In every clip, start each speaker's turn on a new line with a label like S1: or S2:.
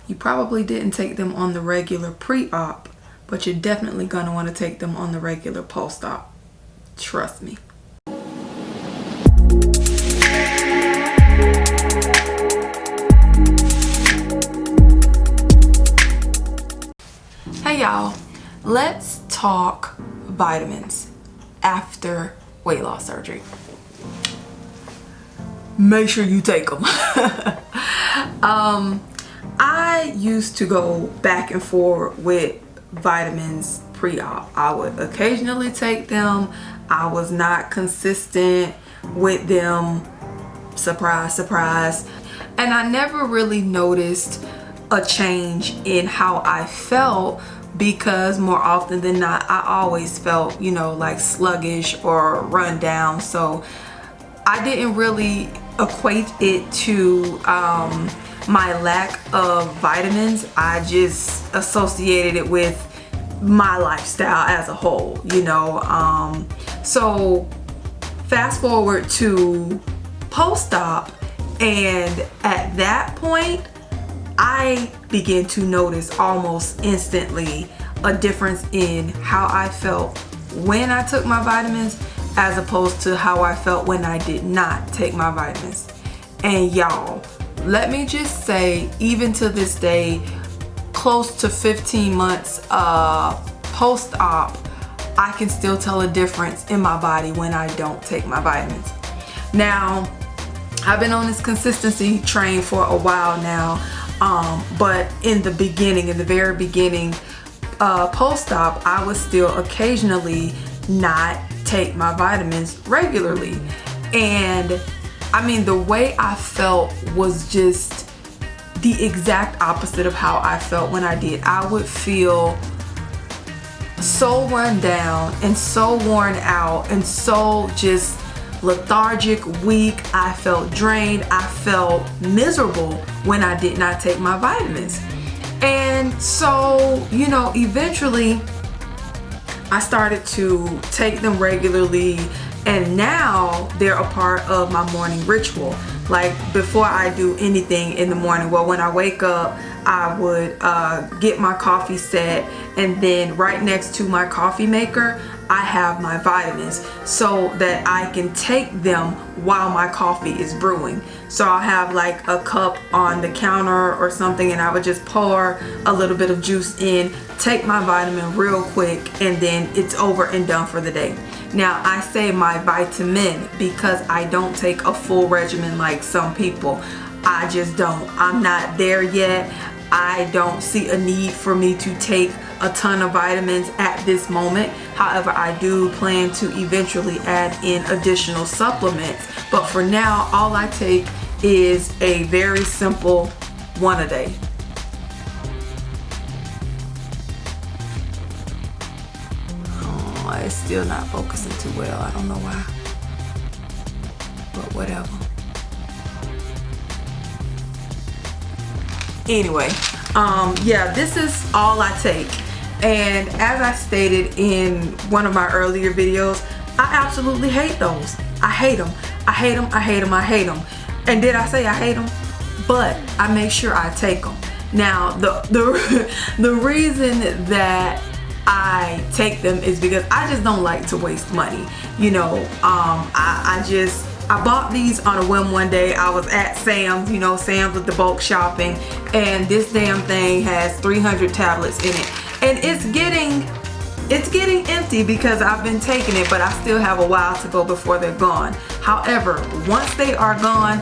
S1: You probably didn't take them on the regular pre-op, but you're definitely going to want to take them on the regular post-op. Trust me. Hey y'all, let's talk vitamins after weight loss surgery. Make sure you take them. I used to go back and forth with vitamins pre-op. I would occasionally take them. I was not consistent with them. Surprise, surprise. And I never really noticed a change in how I felt, because more often than not, I always felt, you know, like sluggish or run down. So I didn't really equate it to my lack of vitamins. I just associated it with my lifestyle as a whole, you know. So fast forward to post-op, and at that point I began to notice almost instantly a difference in how I felt when I took my vitamins as opposed to how I felt when I did not take my vitamins. And y'all, let me just say, even to this day, close to 15 months post-op, I can still tell a difference in my body when I don't take my vitamins. Now, I've been on this consistency train for a while now, but in the very beginning, post-op, I would still occasionally not take my vitamins regularly. And I mean, the way I felt was just the exact opposite of how I felt when I did. I would feel so run down and so worn out and so just lethargic, weak. I felt drained. I felt miserable when I did not take my vitamins. And so, you know, eventually I started to take them regularly, and now they're a part of my morning ritual. Like, before I do anything in the morning, well, when I wake up, I would get my coffee set, and then right next to my coffee maker, I have my vitamins so that I can take them while my coffee is brewing. So I'll have like a cup on the counter or something, and I would just pour a little bit of juice in, take my vitamin real quick, and then it's over and done for the day. Now, I say my vitamin because I don't take a full regimen like some people. I just don't. I'm not there yet. I don't see a need for me to take a ton of vitamins at this moment. However, I do plan to eventually add in additional supplements. But for now, all I take is a very simple one a day. Oh, it's still not focusing too well. I don't know why. But whatever. Anyway, yeah, this is all I take. And as I stated in one of my earlier videos, I absolutely hate those. I hate them. I hate them. I hate them. I hate them. And did I say I hate them? But I make sure I take them. Now, the reason that I take them is because I just don't like to waste money. You know, I bought these on a whim one day. I was at Sam's, you know, Sam's with the bulk shopping, and this damn thing has 300 tablets in it. And it's getting empty because I've been taking it, but I still have a while to go before they're gone. However, once they are gone,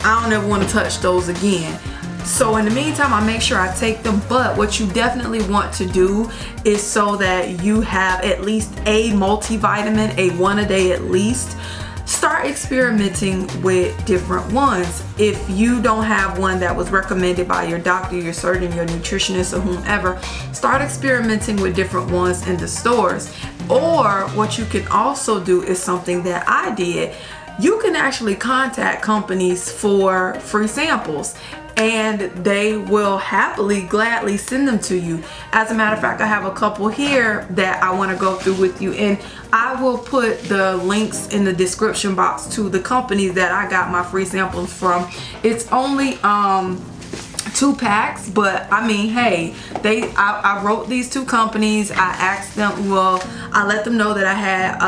S1: I don't ever want to touch those again. So in the meantime, I make sure I take them. But what you definitely want to do is so that you have at least a multivitamin, a one a day at least. Start experimenting with different ones. If you don't have one that was recommended by your doctor, your surgeon, your nutritionist, or whomever, start experimenting with different ones in the stores. Or what you can also do is something that I did. You can actually contact companies for free samples, and they will happily, gladly send them to you. As a matter of fact, I have a couple here that I want to go through with you, and I will put the links in the description box to the companies that I got my free samples from. It's only 2-packs, but I mean, hey, I wrote these 2 companies. I asked them, well, I let them know that I had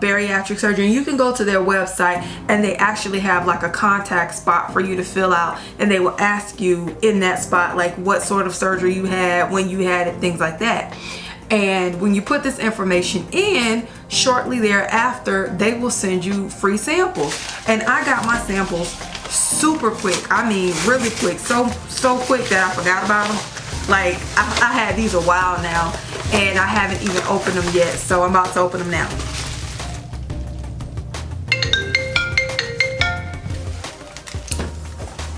S1: bariatric surgery. And you can go to their website and they actually have like a contact spot for you to fill out, and they will ask you in that spot like what sort of surgery you had, when you had it, things like that. And when you put this information in, shortly thereafter they will send you free samples. And I got my samples super quick. I mean really quick, so quick that I forgot about them. Like I had these a while now and I haven't even opened them yet, so I'm about to open them now.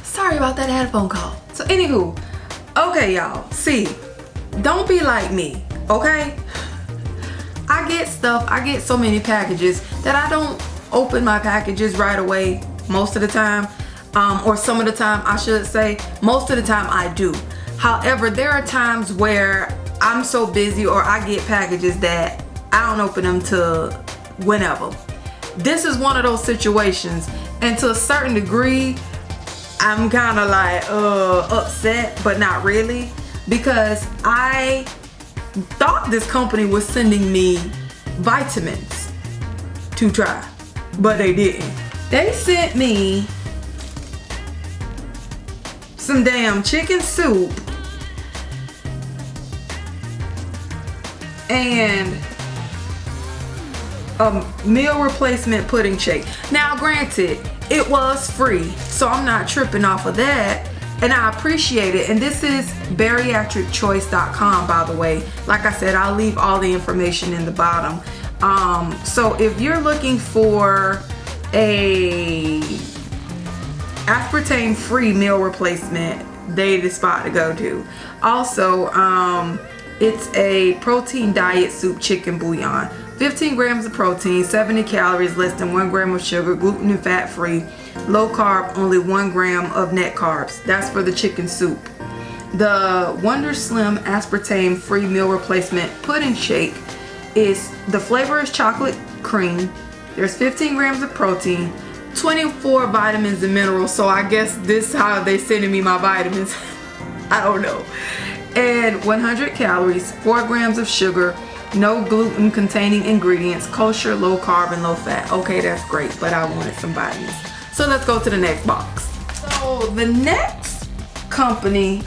S1: Sorry about that, I had a phone call. So anywho, okay y'all, see, don't be like me, okay? I get stuff, I get so many packages that I don't open my packages right away most of the time. Or some of the time, I should say. Most of the time I do. However, there are times where I'm so busy or I get packages that I don't open them till whenever. This is one of those situations, and to a certain degree I'm kind of like upset, but not really, because I thought this company was sending me vitamins to try, but they didn't. They sent me some damn chicken soup and a meal replacement pudding shake. Now granted, it was free, so I'm not tripping off of that, and I appreciate it. And this is bariatricchoice.com, by the way. Like I said, I'll leave all the information in the bottom. So if you're looking for a aspartame free meal replacement, they the spot to go to. Also, it's a protein diet soup chicken bouillon. 15 grams of protein, 70 calories, less than 1 gram of sugar, gluten and fat free, low carb, only 1 gram of net carbs. That's for the chicken soup. The Wonder Slim aspartame free meal replacement pudding shake is, the flavor is chocolate cream. There's 15 grams of protein, 24 vitamins and minerals. So I guess this is how they sending me my vitamins. I don't know. And 100 calories, 4 grams of sugar, no gluten containing ingredients, kosher, low carb and low fat. Okay, that's great, but I wanted some vitamins. So let's go to the next box. So the next company,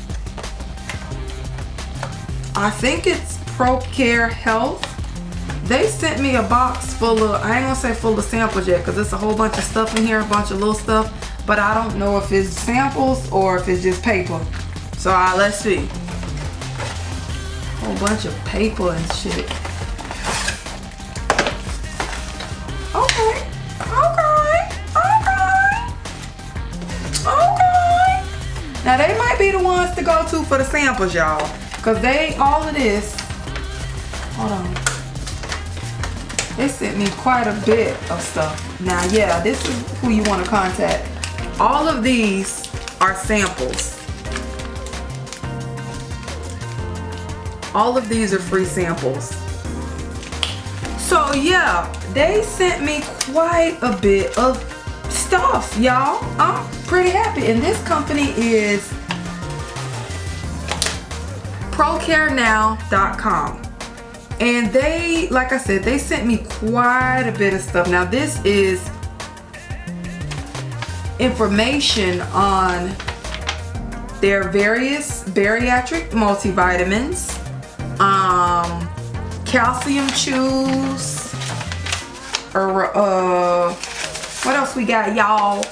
S1: I think it's ProCare Health. They sent me a box full of, I ain't gonna say full of samples yet, because it's a whole bunch of stuff in here, a bunch of little stuff, but I don't know if it's samples or if it's just paper. So let's see. Whole bunch of paper and shit. Okay. Now they might be the ones to go to for the samples, y'all, because they, all of this, hold on, they sent me quite a bit of stuff. Now yeah, this is who you want to contact. All of these are samples. All of these are free samples. So yeah, they sent me quite a bit of stuff, y'all. I'm pretty happy. And this company is ProCareNow.com. And they, like I said, they sent me quite a bit of stuff. Now this is information on their various bariatric multivitamins, calcium chews, or what else we got, y'all?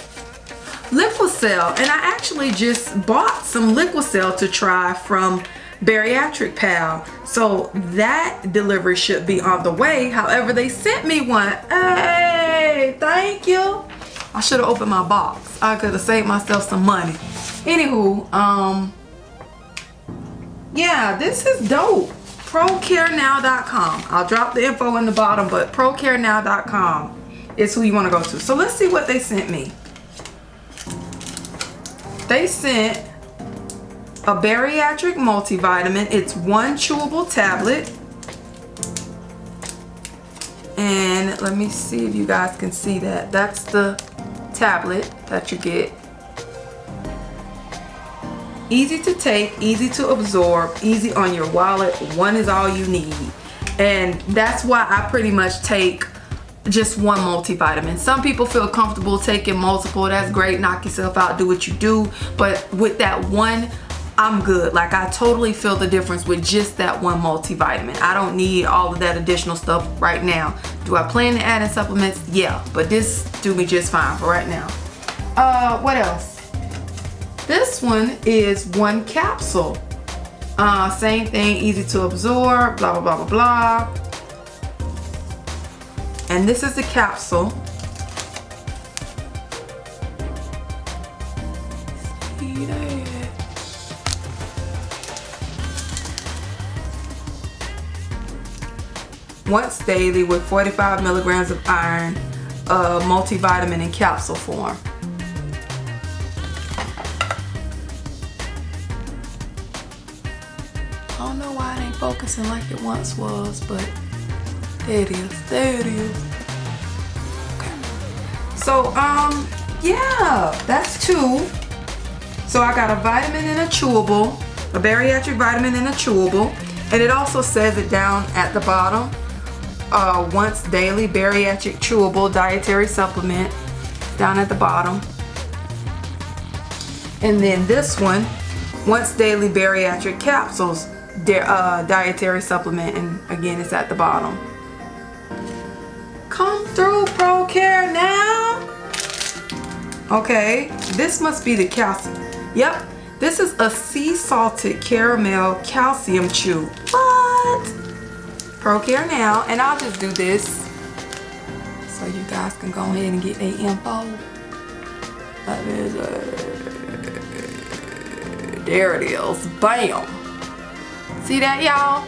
S1: Liquicell. And I actually just bought some Liquicell to try from Bariatric Pal, so that delivery should be on the way. However, they sent me one. Hey, thank you. I should have opened my box. I could have saved myself some money. Anywho, yeah, this is dope. ProCareNow.com. I'll drop the info in the bottom, but ProCareNow.com is who you want to go to. So let's see what they sent me. They sent a bariatric multivitamin. It's 1 chewable tablet. And let me see if you guys can see that. That's the tablet that you get. Easy to take, easy to absorb, easy on your wallet. One is all you need. And that's why I pretty much take just one multivitamin. Some people feel comfortable taking multiple. That's great. Knock yourself out, do what you do. But with that one, I'm good. Like, I totally feel the difference with just that one multivitamin. I don't need all of that additional stuff right now. Do I plan to add in supplements? Yeah, but this do me just fine for right now. What else? This one is one capsule. Same thing, easy to absorb, blah, blah, blah, blah, blah. And this is the capsule. See that? Once daily with 45 milligrams of iron, multivitamin in capsule form. I don't know why it ain't focusing like it once was, but there it is. There it is. Okay. So, yeah, that's two. So I got a vitamin and a chewable, a bariatric vitamin and a chewable, and it also says it down at the bottom. Once daily bariatric chewable dietary supplement down at the bottom. And then this one, once daily bariatric capsules dietary supplement, and again it's at the bottom. Come through, ProCare now. Okay, this must be the calcium. Yep, this is a sea salted caramel calcium chew. What? ProCare now, and I'll just do this so you guys can go ahead and get a info. That is there it is. Bam. See that, y'all?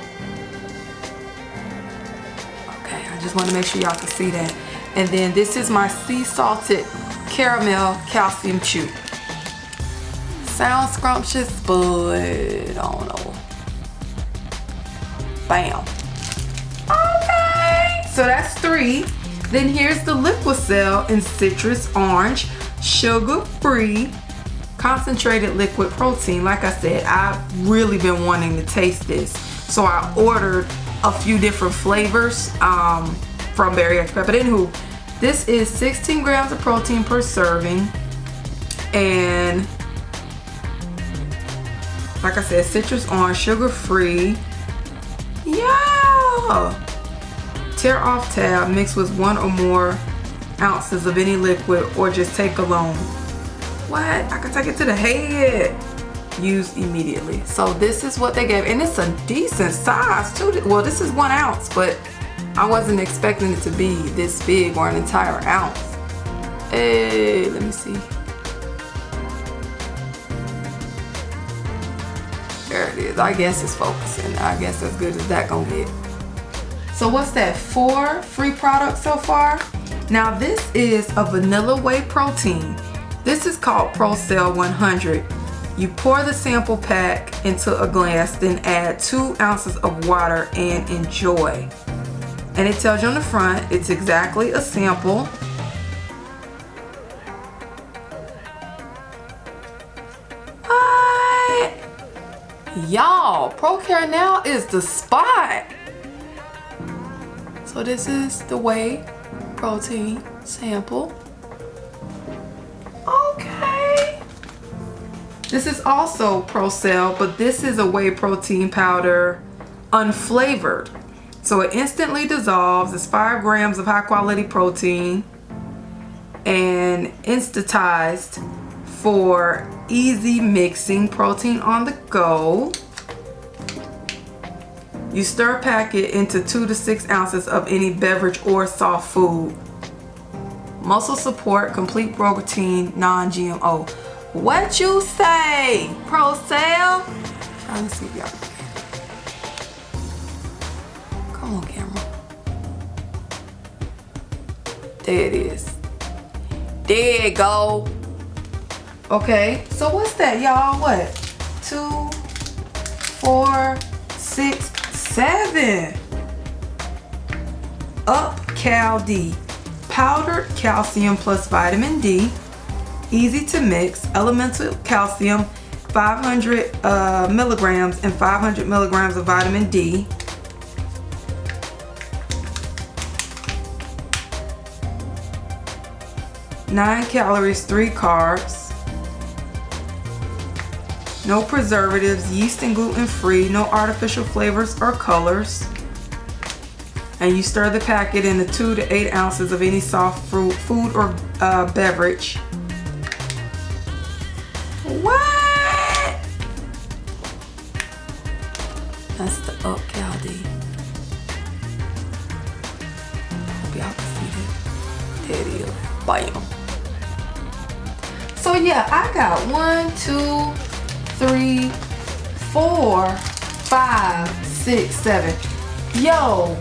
S1: Okay, I just want to make sure y'all can see that. And then this is my sea salted caramel calcium chew. Sounds scrumptious, but I don't know. Bam. Okay, so that's three. Then here's the Liquicell in citrus orange, sugar-free, concentrated liquid protein. Like I said, I've really been wanting to taste this, so I ordered a few different flavors from Bariatric. But anywho, this is 16 grams of protein per serving, and like I said, citrus orange, sugar-free. Yeah. Tear off tab, mix with 1 or more ounces of any liquid, or just take alone. What? I can take it to the head. Use immediately. So this is what they gave, and it's a decent size too. Well, this is 1 ounce, but I wasn't expecting it to be this big, or an entire ounce. Hey, let me see. There it is. I guess it's focusing. I guess as good as that gonna get. So what's that? 4 free products so far. Now this is a vanilla whey protein. This is called ProCell 100. You pour the sample pack into a glass, then add 2 ounces of water and enjoy. And it tells you on the front, it's exactly a sample. What? Y'all, ProCare now is the spot. So this is the whey protein sample. Okay. This is also ProCell, but this is a whey protein powder, unflavored. So it instantly dissolves. It's 5 grams of high quality protein and instantized for easy mixing, protein on the go. You stir pack it into 2 to 6 ounces of any beverage or soft food. Muscle support, complete protein, non-GMO. What you say, ProCell? Trying to see if y'all can. Come on, camera. There it is. There you go. Okay, so what's that, y'all? What? 2, 4, 6, 7. Up Cal D. Powdered calcium plus vitamin D. Easy to mix. Elemental calcium 500 milligrams and 500 milligrams of vitamin D. Nine calories, 3 carbs. No preservatives, yeast and gluten free, no artificial flavors or colors. And you stir the packet in the 2 to 8 ounces of any soft fruit, food or beverage. What? That's the Cal D. Hope y'all can see that. There it is. Bam. So yeah, I got 1, 2, 3, 4, 5, 6, 7. Yo,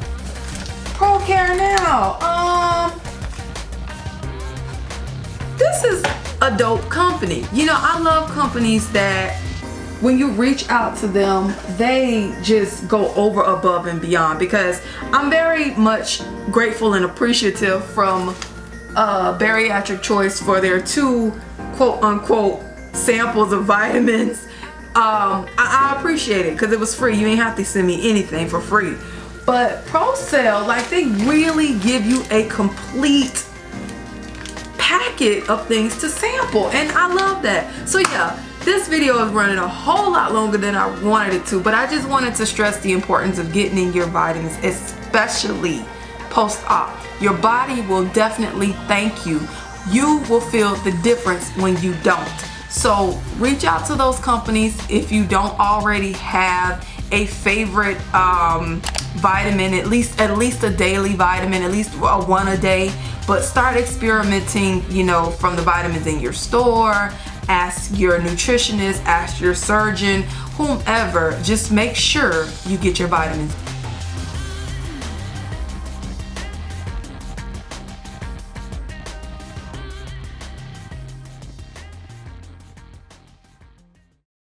S1: ProCare now. This is a dope company. You know, I love companies that when you reach out to them, they just go over, above, and beyond, because I'm very much grateful and appreciative from Bariatric Choice for their 2 quote unquote samples of vitamins. I appreciate it because it was free. You ain't have to send me anything for free. But ProCell, like, they really give you a complete packet of things to sample, and I love that. So yeah, this video is running a whole lot longer than I wanted it to, but I just wanted to stress the importance of getting in your vitamins, especially post-op. Your body will definitely thank you. You will feel the difference when you don't. So reach out to those companies if you don't already have a favorite vitamin, at least a daily vitamin, at least one a day. But start experimenting, you know, from the vitamins in your store. Ask your nutritionist, ask your surgeon, whomever. Just make sure you get your vitamins.